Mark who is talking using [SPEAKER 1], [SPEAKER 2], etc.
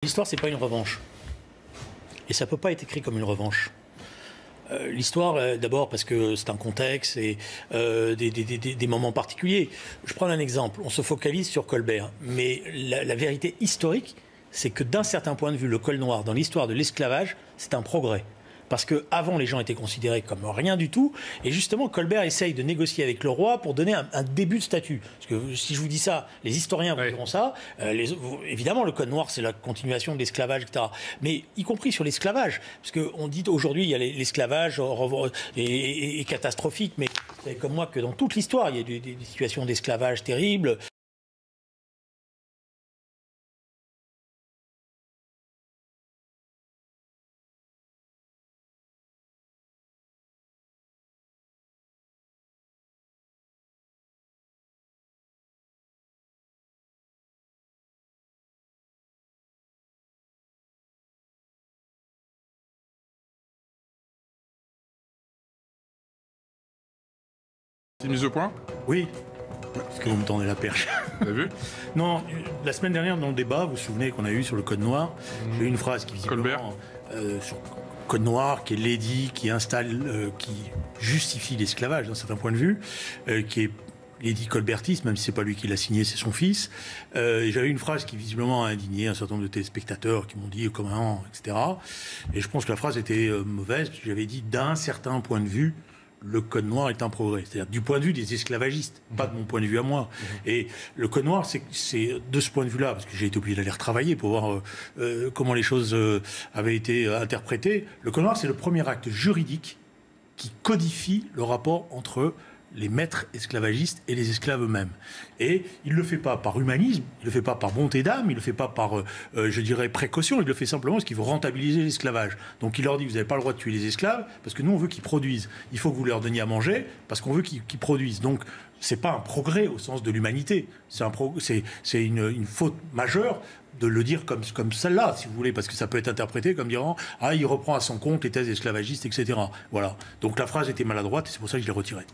[SPEAKER 1] L'histoire, c'est pas une revanche. Et ça peut pas être écrit comme une revanche. L'histoire, d'abord parce que c'est un contexte et des moments particuliers. Je prends un exemple. On se focalise sur Colbert. Mais la vérité historique, c'est que d'un certain point de vue, le col noir, dans l'histoire de l'esclavage, c'est un progrès. Parce qu'avant, les gens étaient considérés comme rien du tout. Et justement, Colbert essaye de négocier avec le roi pour donner un début de statut. Parce que si je vous dis ça, les historiens vous diront ça. Évidemment, le code noir, c'est la continuation de l'esclavage, etc. Mais y compris sur l'esclavage. Parce qu'on dit aujourd'hui, il y a l'esclavage est catastrophique. Mais vous savez comme moi que dans toute l'histoire, il y a des situations d'esclavage terribles.
[SPEAKER 2] C'est mise au point?
[SPEAKER 1] Oui. Parce que vous me tendez la perche.
[SPEAKER 2] Vous avez vu?
[SPEAKER 1] Non, la semaine dernière, dans le débat, vous vous souvenez qu'on a eu sur le code noir, j'ai eu une phrase qui visiblement sur code noir, qui est l'édit, qui installe, qui justifie l'esclavage d'un certain point de vue, qui est l'édit colbertiste, même si c'est pas lui qui l'a signé, c'est son fils. Et j'avais une phrase qui visiblement a indigné un certain nombre de téléspectateurs qui m'ont dit comment, etc. Et je pense que la phrase était mauvaise, parce que j'avais dit d'un certain point de vue, le code noir est un progrès. C'est-à-dire du point de vue des esclavagistes, pas de mon point de vue à moi. Et le code noir, c'est de ce point de vue-là, parce que j'ai été obligé d'aller retravailler pour voir comment les choses avaient été interprétées. Le code noir, c'est le premier acte juridique qui codifie le rapport entre les maîtres esclavagistes et les esclaves eux-mêmes. Et il ne le fait pas par humanisme, il ne le fait pas par bonté d'âme, il ne le fait pas par, je dirais, précaution, il le fait simplement parce qu'il veut rentabiliser l'esclavage. Donc il leur dit, vous n'avez pas le droit de tuer les esclaves, parce que nous, on veut qu'ils produisent. Il faut que vous leur donniez à manger, parce qu'on veut qu'ils produisent. Donc, c'est pas un progrès au sens de l'humanité. C'est une faute majeure de le dire comme celle-là, si vous voulez, parce que ça peut être interprété comme disant « Ah, il reprend à son compte les thèses esclavagistes, etc. » Voilà. Donc la phrase était maladroite, et c'est pour ça que je l'ai retirée.